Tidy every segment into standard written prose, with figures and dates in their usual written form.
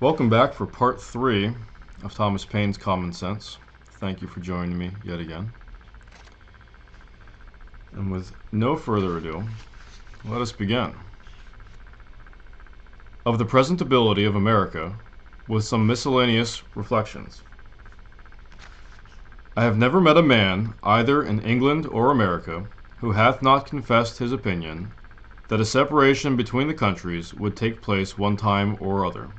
Welcome back for part 3 of Thomas Paine's Common Sense. Thank you for joining me yet again. And with no further ado, let us begin. Of the presentability of America, with some miscellaneous reflections. I have never met a man, either in England or America, who hath not confessed his opinion that a separation between the countries would take place one time or other.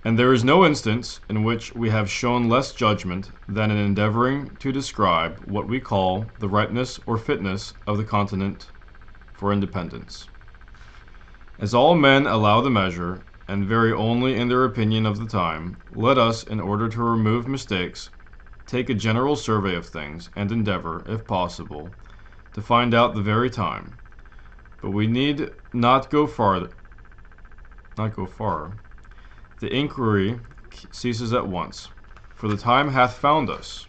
And there is no instance in which we have shown less judgment than in endeavoring to describe what we call the ripeness or fitness of the continent for independence. As all men allow the measure, and vary only in their opinion of the time, let us, in order to remove mistakes, take a general survey of things, and endeavor, if possible, to find out the very time. But we need not go far. The inquiry ceases at once, for the time hath found us.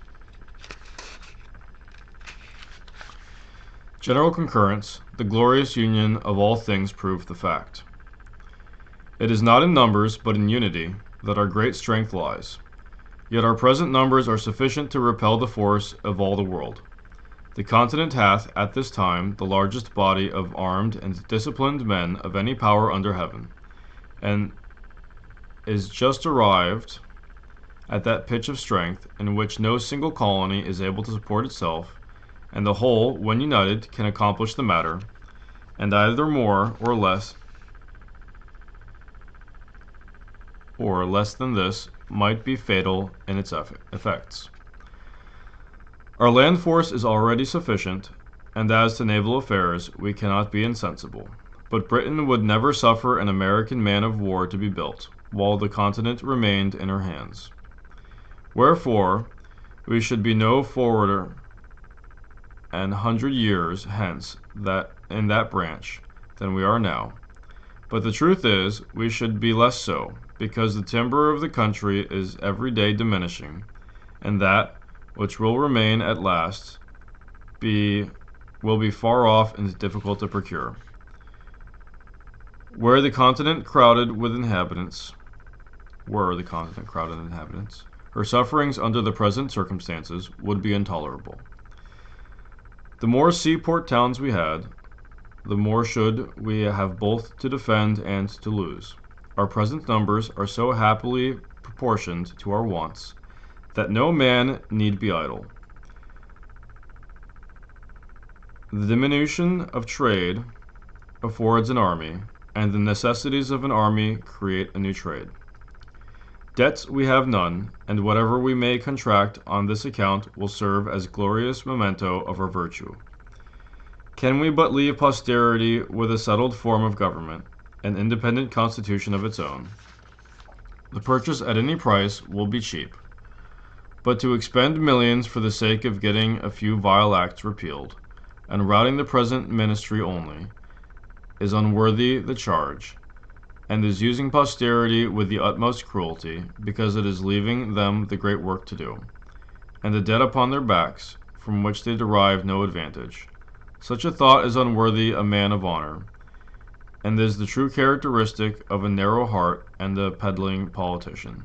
General concurrence, the glorious union of all things prove the fact. It is not in numbers, but in unity, that our great strength lies. Yet our present numbers are sufficient to repel the force of all the world. The continent hath, at this time, the largest body of armed and disciplined men of any power under heaven, and is just arrived at that pitch of strength in which no single colony is able to support itself, and the whole, when united, can accomplish the matter, and either more or less than this might be fatal in its effects. Our land force is already sufficient, and as to naval affairs, we cannot be insensible. But Britain would never suffer an American man of war to be built, while the continent remained in her hands. Wherefore, we should be no forwarder an 100 years hence in that branch than we are now. But the truth is, we should be less so, because the timber of the country is every day diminishing, and that which will remain at last will be far off and difficult to procure. Were the continent crowded with inhabitants, her sufferings under the present circumstances would be intolerable. The more seaport towns we had, the more should we have both to defend and to lose. Our present numbers are so happily proportioned to our wants, that no man need be idle. The diminution of trade affords an army, and the necessities of an army create a new trade. Debts we have none, and whatever we may contract on this account will serve as glorious memento of our virtue. Can we but leave posterity with a settled form of government, an independent constitution of its own, the purchase at any price will be cheap. But to expend millions for the sake of getting a few vile acts repealed, and routing the present ministry only, is unworthy the charge, and is using posterity with the utmost cruelty, because it is leaving them the great work to do, and a debt upon their backs, from which they derive no advantage. Such a thought is unworthy a man of honor, and is the true characteristic of a narrow heart and a peddling politician.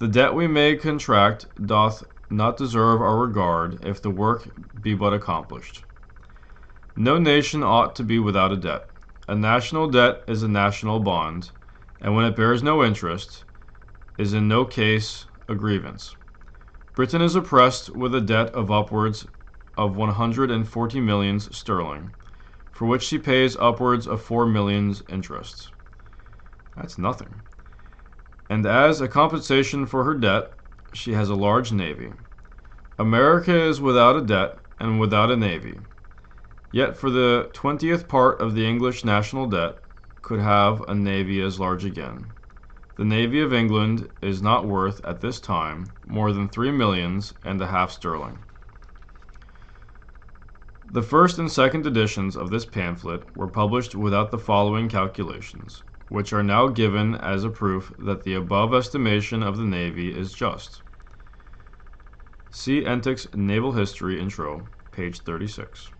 The debt we may contract doth not deserve our regard if the work be but accomplished. No nation ought to be without a debt. A national debt is a national bond, and when it bears no interest, is in no case a grievance. Britain is oppressed with a debt of upwards of 140 millions sterling, for which she pays upwards of 4 millions interest. That's nothing. And as a compensation for her debt, she has a large navy. America is without a debt and without a navy. Yet for the 20th part of the English national debt could have a navy as large again. The navy of England is not worth, at this time, more than 3 millions and a half sterling. The first and second editions of this pamphlet were published without the following calculations, which are now given as a proof that the above estimation of the navy is just. See Entick's Naval History Intro, page 36.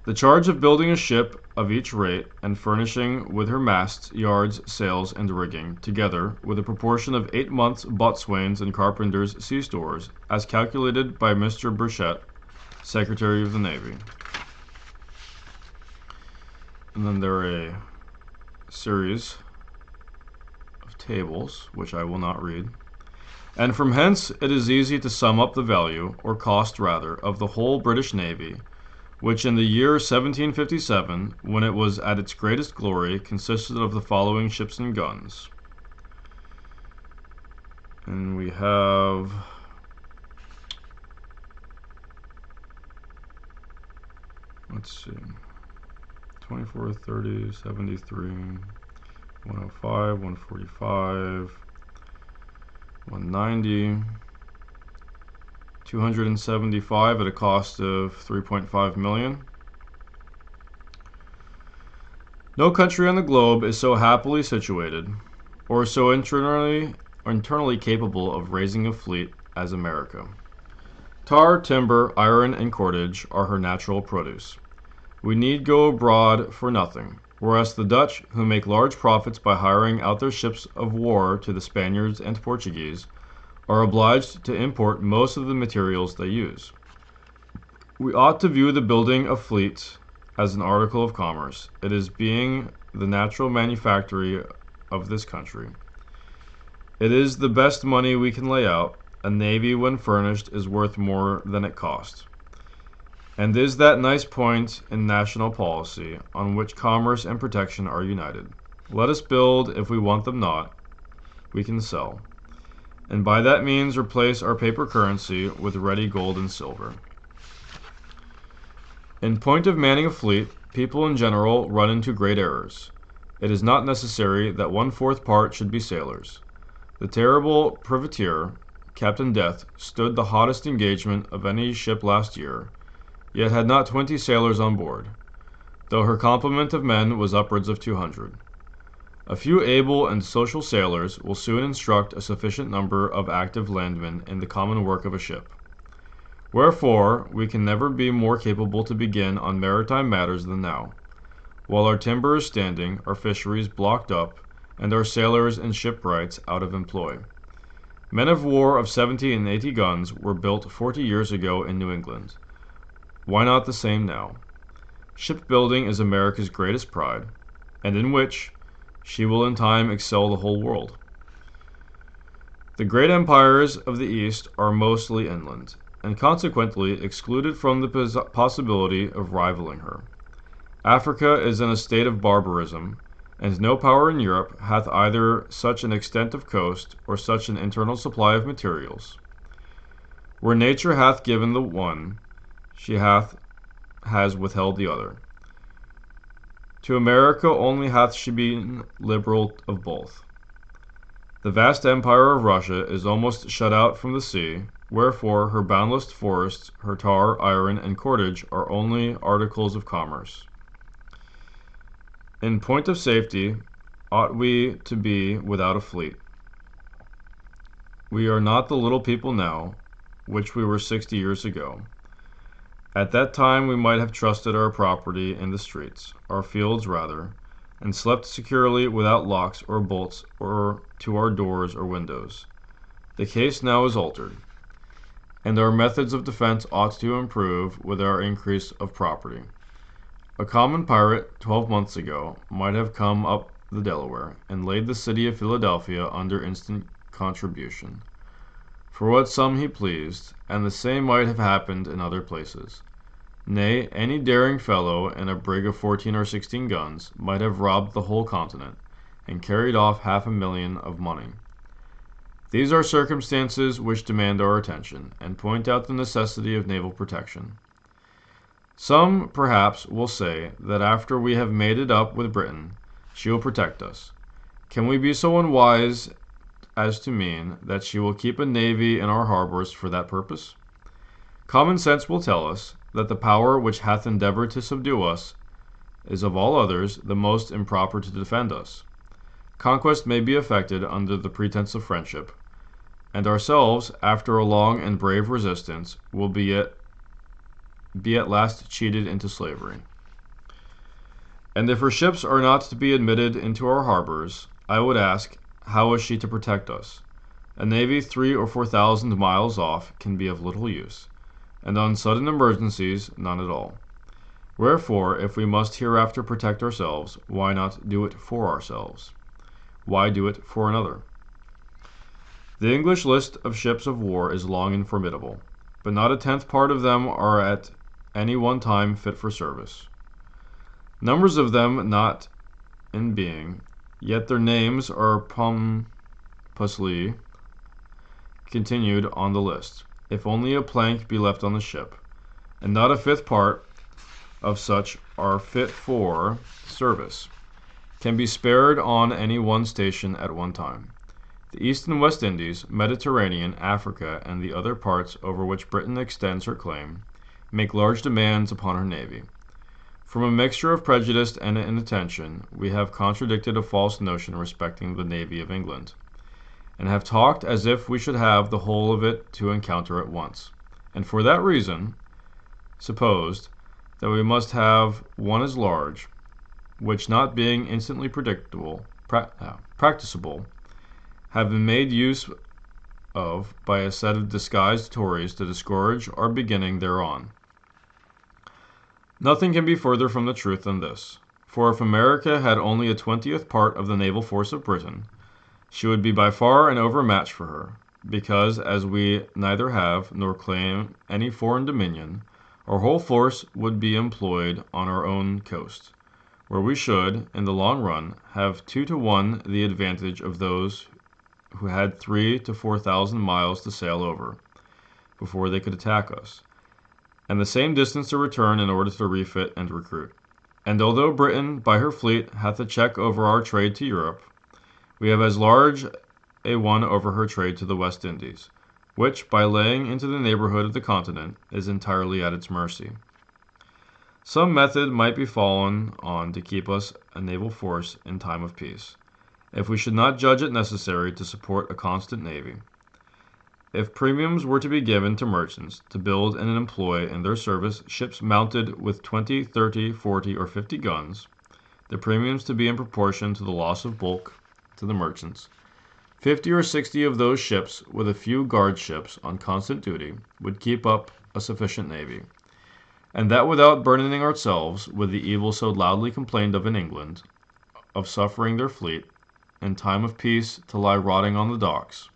The charge of building a ship of each rate and furnishing with her masts, yards, sails, and rigging, together with a proportion of 8 months' boatswains and carpenters' sea stores, as calculated by Mr. Burchett, Secretary of the Navy. And then there are a series of tables, which I will not read. And from hence it is easy to sum up the value, or cost rather, of the whole British Navy, which in the year 1757, when it was at its greatest glory, consisted of the following ships and guns. And we have let's see, 24, 30, 73, 105, 145, 190, 275 at a cost of 3.5 million. No country on the globe is so happily situated, or so internally capable of raising a fleet as America. Tar, timber, iron, and cordage are her natural produce. We need go abroad for nothing, whereas the Dutch, who make large profits by hiring out their ships of war to the Spaniards and Portuguese, are obliged to import most of the materials they use. We ought to view the building of fleets as an article of commerce, it is being the natural manufactory of this country. It is the best money we can lay out. A navy, when furnished, is worth more than it cost, and is that nice point in national policy on which commerce and protection are united. Let us build, if we want them not, we can sell, and by that means replace our paper currency with ready gold and silver. In point of manning a fleet, people in general run into great errors. It is not necessary that 1/4 part should be sailors. The terrible privateer, Captain Death, stood the hottest engagement of any ship last year, yet had not 20 sailors on board, though her complement of men was upwards of 200. A few able and social sailors will soon instruct a sufficient number of active landmen in the common work of a ship. Wherefore, we can never be more capable to begin on maritime matters than now, while our timber is standing, our fisheries blocked up, and our sailors and shipwrights out of employ. Men of war of 70 and 80 guns were built 40 years ago in New England. Why not the same now? Shipbuilding is America's greatest pride, and in which she will in time excel the whole world. The great empires of the East are mostly inland, and consequently excluded from the possibility of rivaling her. Africa is in a state of barbarism, and no power in Europe hath either such an extent of coast or such an internal supply of materials. Where nature hath given the one, she has withheld the other. To America only hath she been liberal of both. The vast empire of Russia is almost shut out from the sea, wherefore her boundless forests, her tar, iron, and cordage are only articles of commerce. In point of safety, ought we to be without a fleet? We are not the little people now, which we were 60 years ago. At that time we might have trusted our property in the streets, our fields rather, and slept securely without locks or bolts or to our doors or windows. The case now is altered, and our methods of defense ought to improve with our increase of property. A common pirate, 12 months ago, might have come up the Delaware, and laid the city of Philadelphia under instant contribution, for what sum he pleased, and the same might have happened in other places. Nay, any daring fellow in a brig of 14 or 16 guns might have robbed the whole continent, and carried off 500,000 of money. These are circumstances which demand our attention, and point out the necessity of naval protection. Some, perhaps, will say that after we have made it up with Britain, she will protect us. Can we be so unwise as to mean that she will keep a navy in our harbors for that purpose? Common sense will tell us that the power which hath endeavored to subdue us is of all others the most improper to defend us. Conquest may be effected under the pretense of friendship, and ourselves, after a long and brave resistance, will be at last cheated into slavery. And if her ships are not to be admitted into our harbors, I would ask, how is she to protect us? A navy 3,000 or 4,000 miles off can be of little use, and on sudden emergencies, none at all. Wherefore, if we must hereafter protect ourselves, why not do it for ourselves? Why do it for another? The English list of ships of war is long and formidable, but not a tenth part of them are at any one time fit for service. Numbers of them not in being, yet their names are pompously continued on the list, if only a plank be left on the ship, and not a fifth part of such are fit for service, can be spared on any one station at one time. The East and West Indies, Mediterranean, Africa, and the other parts over which Britain extends her claim, make large demands upon her navy. From a mixture of prejudice and inattention, we have contradicted a false notion respecting the navy of England, and have talked as if we should have the whole of it to encounter at once, and for that reason supposed that we must have one as large, which not being instantly practicable, have been made use of by a set of disguised Tories to discourage our beginning thereon. Nothing can be further from the truth than this, for if America had only a 20th part of the naval force of Britain, she would be by far an overmatch for her, because as we neither have nor claim any foreign dominion, our whole force would be employed on our own coast, where we should, in the long run, have 2 to 1 the advantage of those who had 3,000 to 4,000 miles to sail over, before they could attack us, and the same distance to return in order to refit and recruit. And although Britain, by her fleet, hath a check over our trade to Europe, we have as large a one over her trade to the West Indies, which, by laying into the neighborhood of the continent, is entirely at its mercy. Some method might be fallen on to keep us a naval force in time of peace, if we should not judge it necessary to support a constant navy. If premiums were to be given to merchants to build and employ in their service ships mounted with 20, 30, 40, or 50 guns, the premiums to be in proportion to the loss of bulk to the merchants, 50 or 60 of those ships, with a few guard ships on constant duty, would keep up a sufficient navy, and that without burdening ourselves with the evil so loudly complained of in England, of suffering their fleet, in time of peace, to lie rotting on the docks.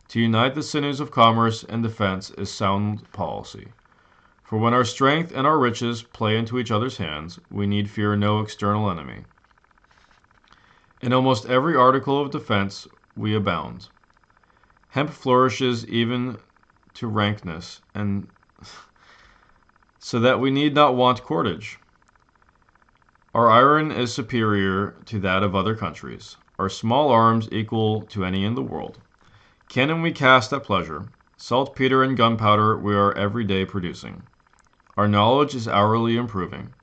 To unite the sinews of commerce and defense is sound policy, for when our strength and our riches play into each other's hands, we need fear no external enemy. In almost every article of defense we abound. Hemp flourishes even to rankness, and so that we need not want cordage. Our iron is superior to that of other countries, our small arms equal to any in the world. Cannon we cast at pleasure, saltpeter and gunpowder we are every day producing. Our knowledge is hourly improving.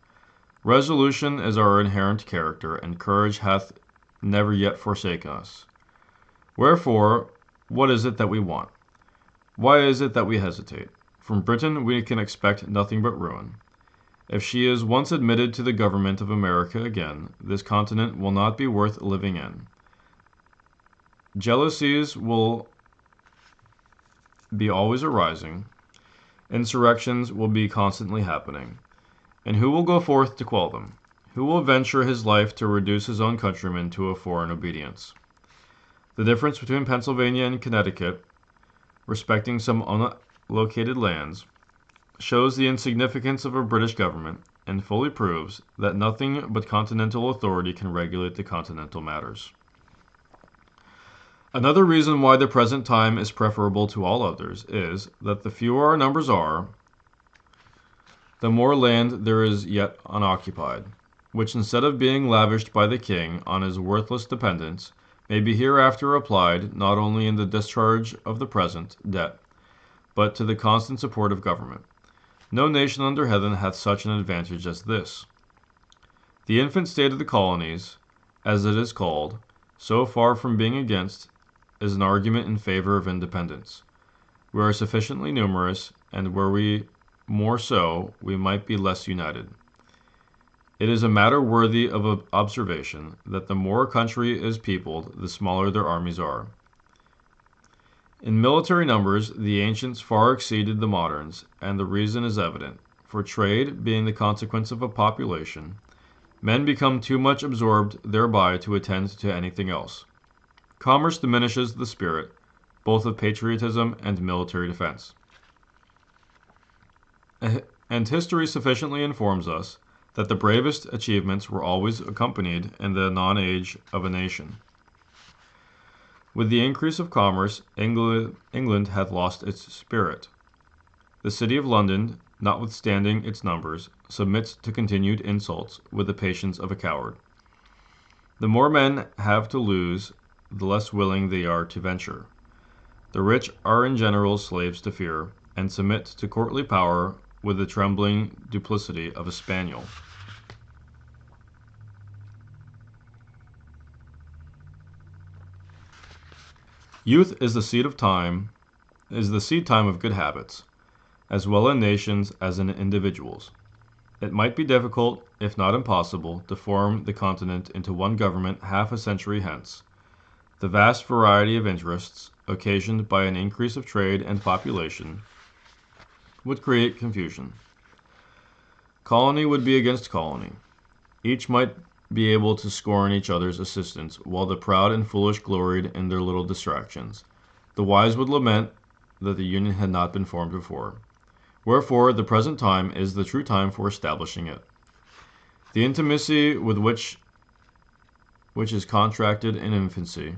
Resolution is our inherent character, and courage hath never yet forsaken us. Wherefore, what is it that we want? Why is it that we hesitate? From Britain we can expect nothing but ruin. If she is once admitted to the government of America again, this continent will not be worth living in. Jealousies will be always arising, insurrections will be constantly happening, and who will go forth to quell them? Who will venture his life to reduce his own countrymen to a foreign obedience? The difference between Pennsylvania and Connecticut, respecting some unlocated lands, shows the insignificance of a British government, and fully proves that nothing but continental authority can regulate the continental matters. Another reason why the present time is preferable to all others is, that the fewer our numbers are, the more land there is yet unoccupied, which instead of being lavished by the king on his worthless dependents, may be hereafter applied not only in the discharge of the present debt, but to the constant support of government. No nation under heaven hath such an advantage as this. The infant state of the colonies, as it is called, so far from being against, is an argument in favor of independence. We are sufficiently numerous, and were we more so, we might be less united. It is a matter worthy of observation that the more a country is peopled, the smaller their armies are. In military numbers, the ancients far exceeded the moderns, and the reason is evident. For trade being the consequence of a population, men become too much absorbed thereby to attend to anything else. Commerce diminishes the spirit, both of patriotism and military defense. And history sufficiently informs us that the bravest achievements were always accompanied in the non-age of a nation. With the increase of commerce, England had lost its spirit. The city of London, notwithstanding its numbers, submits to continued insults with the patience of a coward. The more men have to lose, the less willing they are to venture. The rich are in general slaves to fear, and submit to courtly power with the trembling duplicity of a spaniel. Youth is the seed time of good habits, as well in nations as in individuals. It might be difficult, if not impossible, to form the continent into one government half a century hence. The vast variety of interests, occasioned by an increase of trade and population, would create confusion. Colony would be against colony. Each might be able to scorn each other's assistance, while the proud and foolish gloried in their little distractions. The wise would lament that the union had not been formed before. Wherefore, the present time is the true time for establishing it. The intimacy with which is contracted in infancy,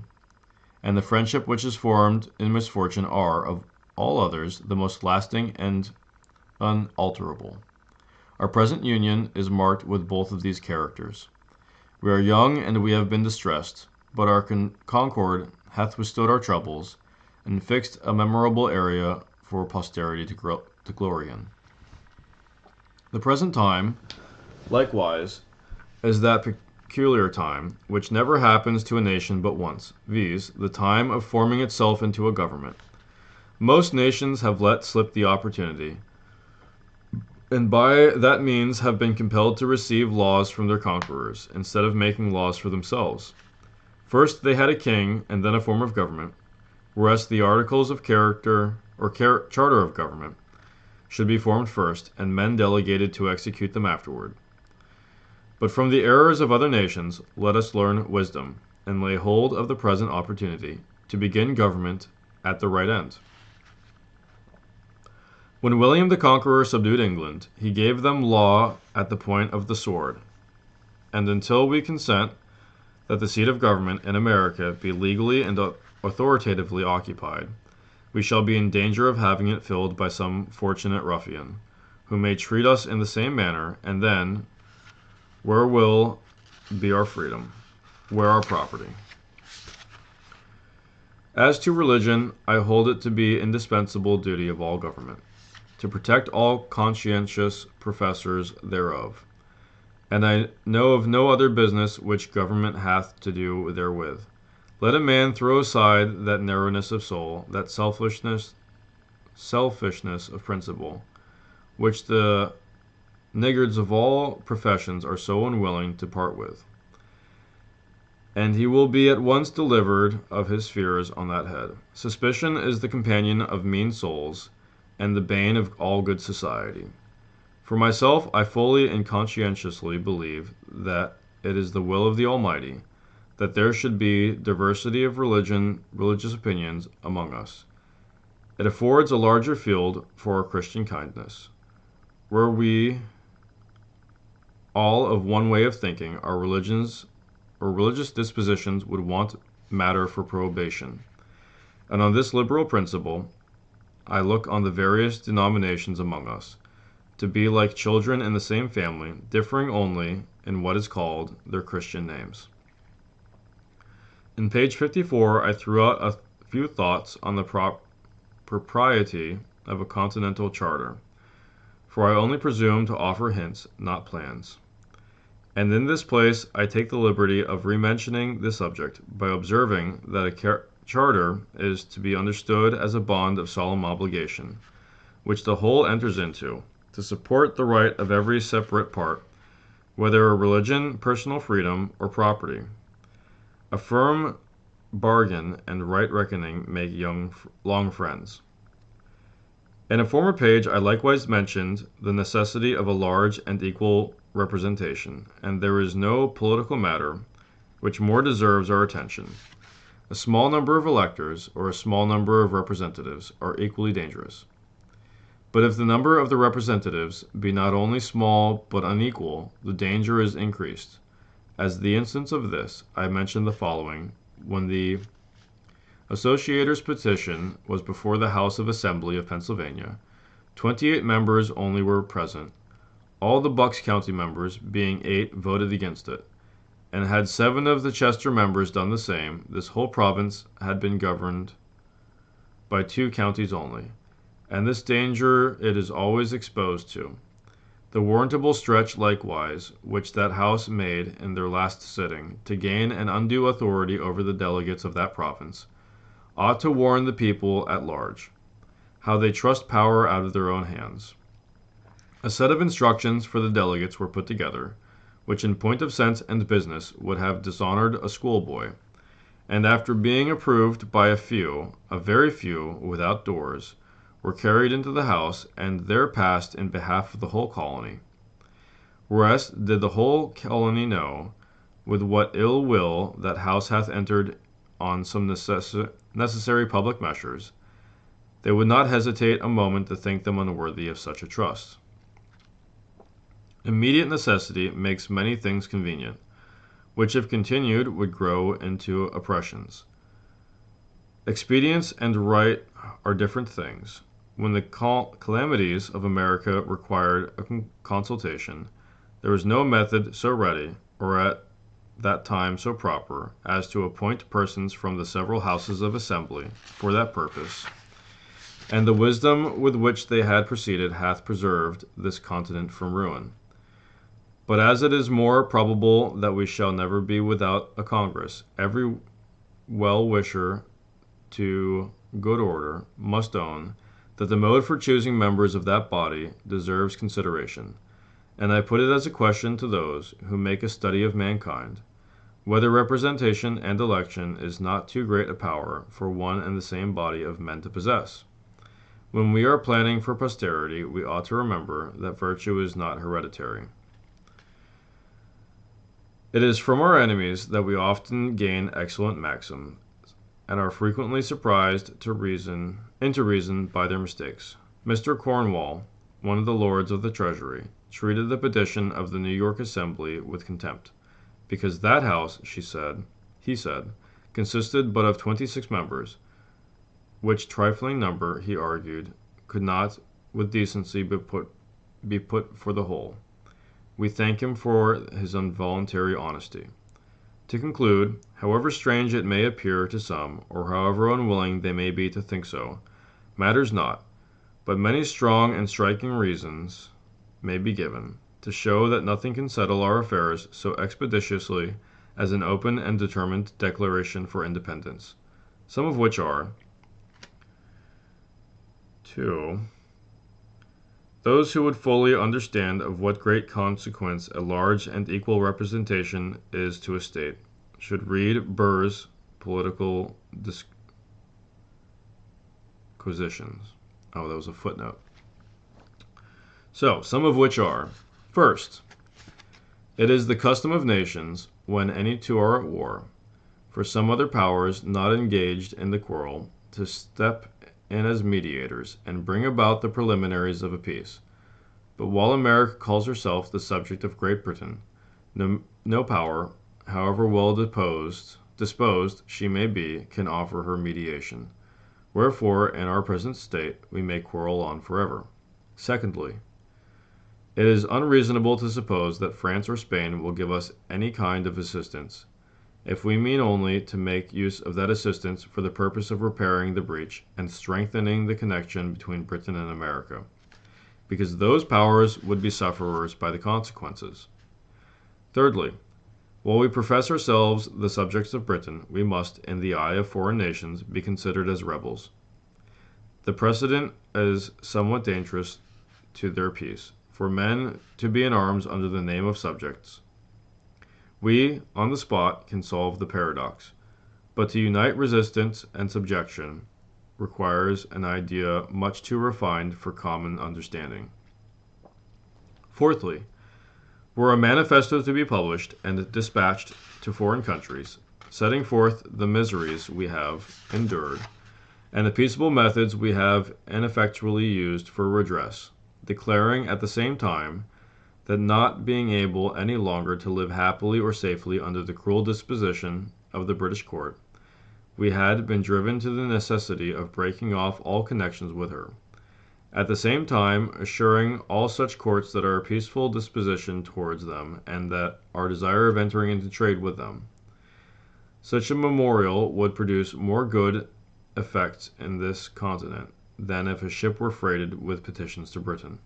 and the friendship which is formed in misfortune are, of all others, the most lasting and unalterable. Our present union is marked with both of these characters. We are young and we have been distressed, but our concord hath withstood our troubles, and fixed a memorable area for posterity to glory in. The present time, likewise, is that peculiar time, which never happens to a nation but once, viz., the time of forming itself into a government. Most nations have let slip the opportunity, and by that means have been compelled to receive laws from their conquerors, instead of making laws for themselves. First they had a king, and then a form of government, whereas the articles of charter of government should be formed first, and men delegated to execute them afterward. But from the errors of other nations let us learn wisdom, and lay hold of the present opportunity to begin government at the right end. When William the Conqueror subdued England, he gave them law at the point of the sword, and until we consent that the seat of government in America be legally and authoritatively occupied, we shall be in danger of having it filled by some fortunate ruffian, who may treat us in the same manner, and then where will be our freedom? Where our property? As to religion, I hold it to be indispensable duty of all government to protect all conscientious professors thereof. And I know of no other business which government hath to do therewith. Let a man throw aside that narrowness of soul, that selfishness of principle, which the niggards of all professions are so unwilling to part with, and he will be at once delivered of his fears on that head. Suspicion is the companion of mean souls, and the bane of all good society. For myself, I fully and conscientiously believe that it is the will of the Almighty that there should be diversity of religious opinions among us. It affords a larger field for our Christian kindness. Were we all of one way of thinking, our religious dispositions would want matter for probation. And on this liberal principle, I look on the various denominations among us, to be like children in the same family, differing only in what is called their Christian names. In page 54, I threw out a few thoughts on the propriety of a continental charter, for I only presume to offer hints, not plans. And in this place I take the liberty of rementioning the subject by observing that a charter is to be understood as a bond of solemn obligation, which the whole enters into, to support the right of every separate part whether a religion, personal freedom, or property. A firm bargain and right reckoning make long friends. In a former page, I likewise mentioned the necessity of a large and equal representation, and there is no political matter which more deserves our attention. A small number of electors or a small number of representatives are equally dangerous. But if the number of the representatives be not only small but unequal, the danger is increased. As the instance of this, I mention the following. When the Associators' petition was before the House of Assembly of Pennsylvania, 28 members only were present. All the Bucks County members, being 8, voted against it. And had 7 of the Chester members done the same, this whole province had been governed by 2 counties only. And this danger it is always exposed to. The warrantable stretch likewise, which that House made in their last sitting, to gain an undue authority over the delegates of that province, ought to warn the people at large, how they trust power out of their own hands. A set of instructions for the delegates were put together, which in point of sense and business would have dishonored a schoolboy, and after being approved by a very few, without doors, were carried into the House, and there passed in behalf of the whole colony. Whereas did the whole colony know with what ill will that House hath entered on some necessary public measures, they would not hesitate a moment to think them unworthy of such a trust. Immediate necessity makes many things convenient, which if continued would grow into oppressions. Expedience and right are different things. When the calamities of America required a consultation, there was no method so ready, or at that time so proper, as to appoint persons from the several houses of assembly for that purpose, and the wisdom with which they had proceeded hath preserved this continent from ruin. But as it is more probable that we shall never be without a Congress, every well-wisher to good order must own that the mode for choosing members of that body deserves consideration, and I put it as a question to those who make a study of mankind, whether representation and election is not too great a power for one and the same body of men to possess. When we are planning for posterity, we ought to remember that virtue is not hereditary. It is from our enemies that we often gain excellent maxims, and are frequently surprised into reason by their mistakes. Mr. Cornwall, one of the Lords of the Treasury, treated the petition of the New York Assembly with contempt, because that House, he said, consisted but of 26 members, which trifling number, he argued, could not with decency be put for the whole. We thank him for his involuntary honesty. To conclude, however strange it may appear to some, or however unwilling they may be to think so, matters not, but many strong and striking reasons may be given to show that nothing can settle our affairs so expeditiously as an open and determined declaration for independence, some of which are: 2. Those who would fully understand of what great consequence a large and equal representation is to a state should read Burr's Political Disquisitions. Oh, that was a footnote. So, some of which are: First, it is the custom of nations, when any two are at war, for some other powers not engaged in the quarrel to step in as mediators and bring about the preliminaries of a peace. But while America calls herself the subject of Great Britain, no power, however well disposed she may be, can offer her mediation. Wherefore, in our present state, we may quarrel on forever. Secondly, it is unreasonable to suppose that France or Spain will give us any kind of assistance, if we mean only to make use of that assistance for the purpose of repairing the breach and strengthening the connection between Britain and America, because those powers would be sufferers by the consequences. Thirdly, while we profess ourselves the subjects of Britain, we must, in the eye of foreign nations, be considered as rebels. The precedent is somewhat dangerous to their peace, for men to be in arms under the name of subjects. We, on the spot, can solve the paradox, but to unite resistance and subjection requires an idea much too refined for common understanding. Fourthly, were a manifesto to be published and dispatched to foreign countries, setting forth the miseries we have endured, and the peaceable methods we have ineffectually used for redress, declaring at the same time that not being able any longer to live happily or safely under the cruel disposition of the British court, we had been driven to the necessity of breaking off all connections with her, at the same time assuring all such courts that our peaceful disposition towards them and that our desire of entering into trade with them. Such a memorial would produce more good effects in this continent than if a ship were freighted with petitions to Britain.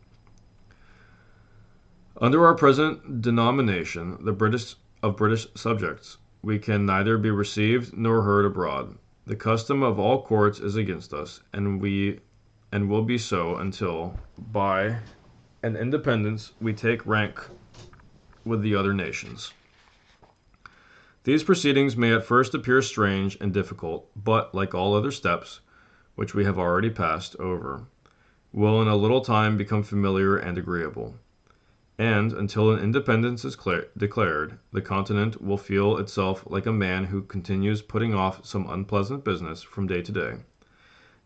Under our present denomination, the British subjects, we can neither be received nor heard abroad. The custom of all courts is against us, and will be so until, by an independence, we take rank with the other nations. These proceedings may at first appear strange and difficult, but, like all other steps, which we have already passed over, will in a little time become familiar and agreeable. And, until an independence is declared, the continent will feel itself like a man who continues putting off some unpleasant business from day to day,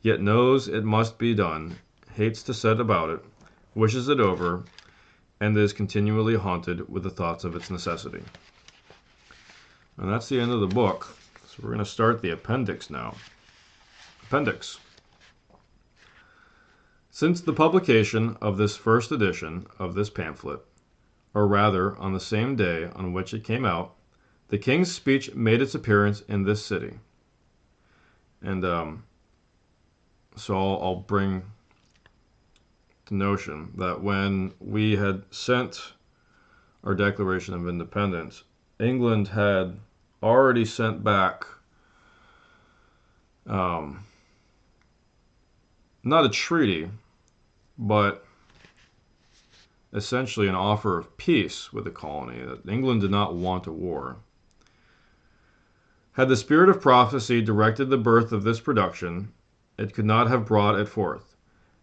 yet knows it must be done, hates to set about it, wishes it over, and is continually haunted with the thoughts of its necessity. And that's the end of the book. So we're going to start the appendix now. Appendix. Since the publication of this first edition of this pamphlet, or rather on the same day on which it came out, the King's speech made its appearance in this city. And so I'll bring the notion that when we had sent our Declaration of Independence, England had already sent back not a treaty, but essentially an offer of peace with the colony, that England did not want a war. Had the spirit of prophecy directed the birth of this production, it could not have brought it forth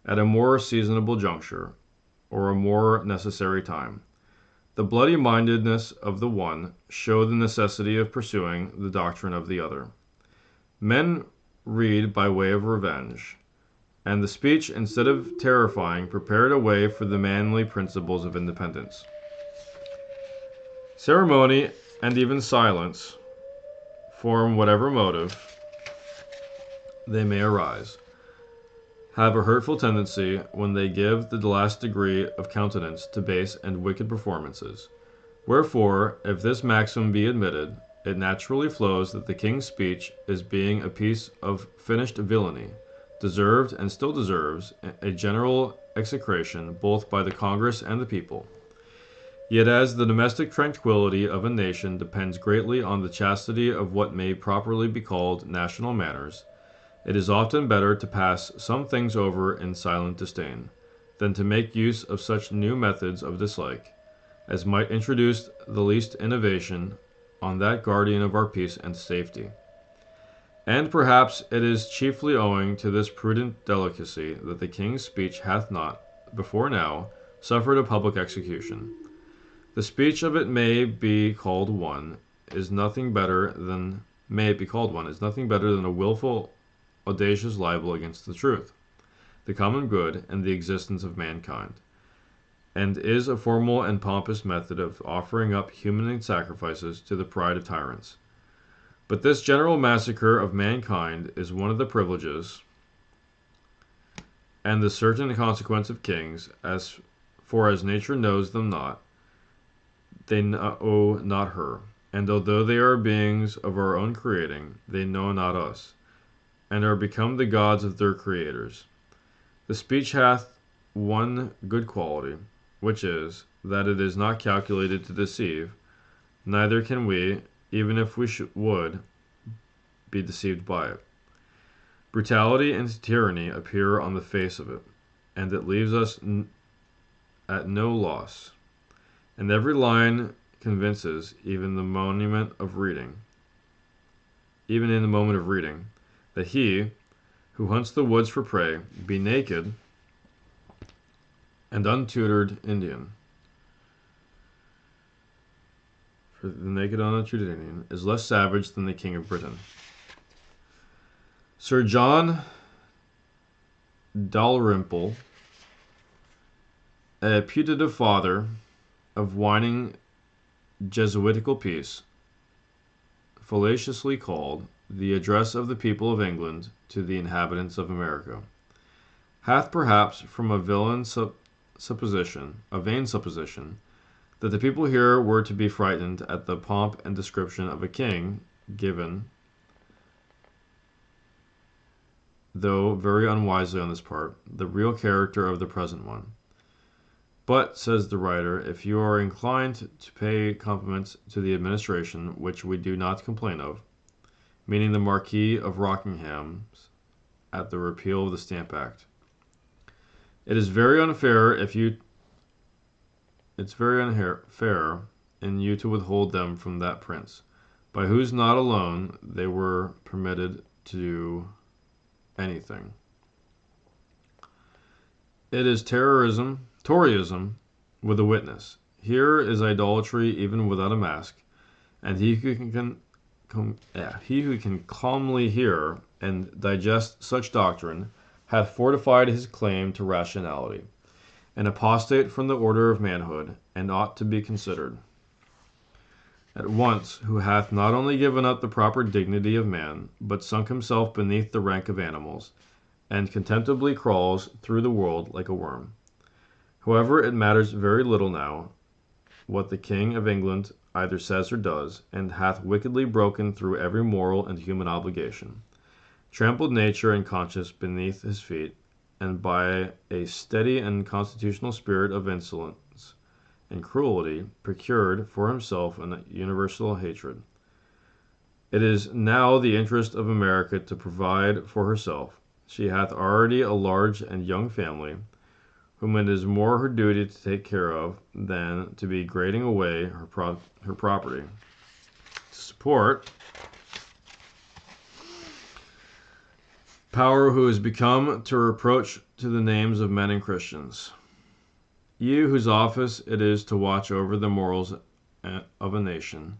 at a more seasonable juncture, or a more necessary time. The bloody-mindedness of the one showed the necessity of pursuing the doctrine of the other. Men read by way of revenge, and the speech, instead of terrifying, prepared a way for the manly principles of independence. Ceremony, and even silence, from whatever motive they may arise, have a hurtful tendency when they give the last degree of countenance to base and wicked performances. Wherefore, if this maxim be admitted, it naturally flows that the King's speech is being a piece of finished villainy, deserved and still deserves a general execration both by the Congress and the people. Yet as the domestic tranquillity of a nation depends greatly on the chastity of what may properly be called national manners, it is often better to pass some things over in silent disdain, than to make use of such new methods of dislike, as might introduce the least innovation on that guardian of our peace and safety. And perhaps it is chiefly owing to this prudent delicacy that the King's speech hath not, before now, suffered a public execution. The speech of it may be called one is nothing better than a wilful, audacious libel against the truth, the common good, and the existence of mankind, and is a formal and pompous method of offering up human sacrifices to the pride of tyrants. But this general massacre of mankind is one of the privileges and the certain consequence of kings, as nature knows them not, they know not her, and although they are beings of our own creating, they know not us, and are become the gods of their creators. The speech hath one good quality, which is, that it is not calculated to deceive, neither can we, even if we would, be deceived by it. Brutality and tyranny appear on the face of it, and it leaves us at no loss, and every line convinces, even in the moment of reading, that he who hunts the woods for prey, be naked and untutored Indian. For the naked untutored Indian is less savage than the King of Britain. Sir John Dalrymple, a putative father of whining Jesuitical peace, fallaciously called the Address of the People of England to the Inhabitants of America, hath perhaps from a vain supposition, that the people here were to be frightened at the pomp and description of a king, given, though very unwisely on this part, the real character of the present one. But, says the writer, if you are inclined to pay compliments to the administration, which we do not complain of, meaning the Marquis of Rockingham's at the repeal of the Stamp Act, it is very unfair in you to withhold them from that prince, by whose nod alone they were permitted to do anything. It is Toryism with a witness. Here is idolatry even without a mask, and he who can calmly hear and digest such doctrine hath fortified his claim to rationality, an apostate from the order of manhood, and ought to be considered at once, who hath not only given up the proper dignity of man, but sunk himself beneath the rank of animals, and contemptibly crawls through the world like a worm. However, it matters very little now what the King of England either says or does, and hath wickedly broken through every moral and human obligation, trampled nature and conscience beneath his feet, and by a steady and constitutional spirit of insolence and cruelty procured for himself an universal hatred. It is now the interest of America to provide for herself. She hath already a large and young family, whom it is more her duty to take care of than to be grading away her property to support power who is become to reproach to the names of men and Christians. You whose office it is to watch over the morals of a nation,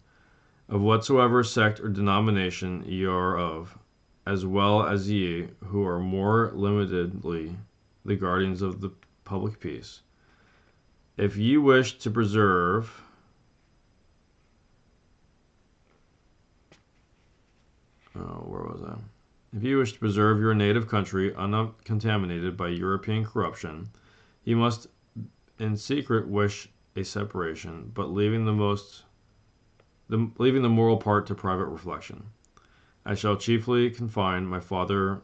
of whatsoever sect or denomination ye are of, as well as ye who are more limitedly the guardians of the public peace. If ye wish to preserve If ye wish to preserve your native country uncontaminated by European corruption, ye must in secret wish a separation, but leaving the moral part to private reflection. I shall chiefly confine my farther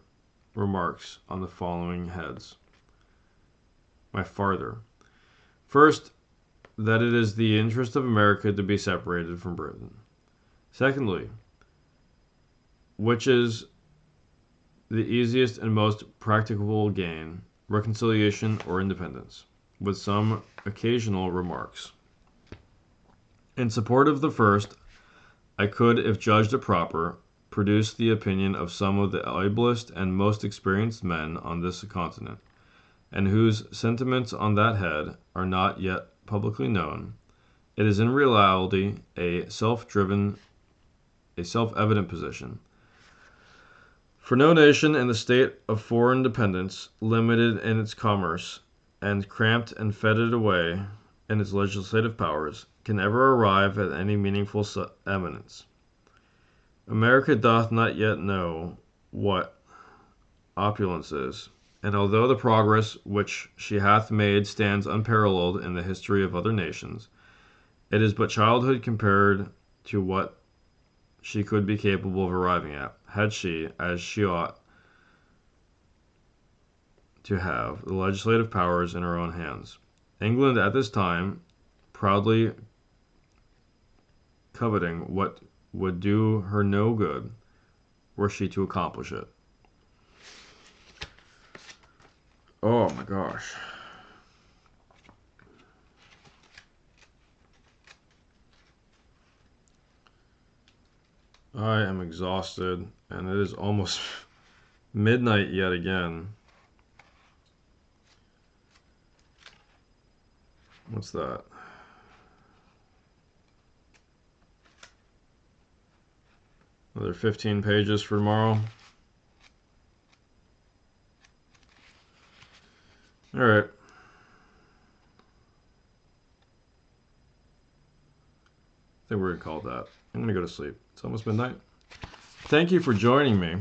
remarks on the following heads. First, that it is the interest of America to be separated from Britain. Secondly, which is the easiest and most practicable gain, reconciliation or independence, with some occasional remarks. In support of the first, I could, if judged it proper, produce the opinion of some of the ablest and most experienced men on this continent, and whose sentiments on that head are not yet publicly known. It is in reality a self-evident position. For no nation in the state of foreign dependence, limited in its commerce, and cramped and fettered away in its legislative powers, can ever arrive at any meaningful eminence. America doth not yet know what opulence is, and although the progress which she hath made stands unparalleled in the history of other nations, it is but childhood compared to what she could be capable of arriving at, had she, as she ought to have, the legislative powers in her own hands. England at this time, proudly coveting what would do her no good were she to accomplish it. Oh my gosh. I am exhausted, and it is almost midnight yet again. What's that? Another 15 pages for tomorrow. All right. I think we're going to call that. I'm going to go to sleep. It's almost midnight. Thank you for joining me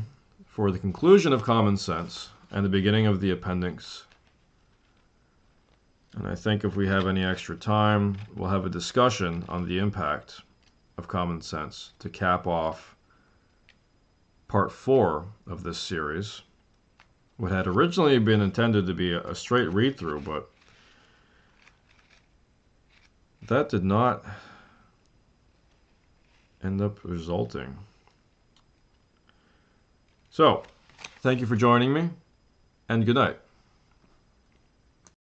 for the conclusion of Common Sense and the beginning of the appendix. And I think if we have any extra time, we'll have a discussion on the impact of common sense to cap off part 4 of this series. What had originally been intended to be a straight read-through, but that did not end up resulting. So, thank you for joining me, and good night.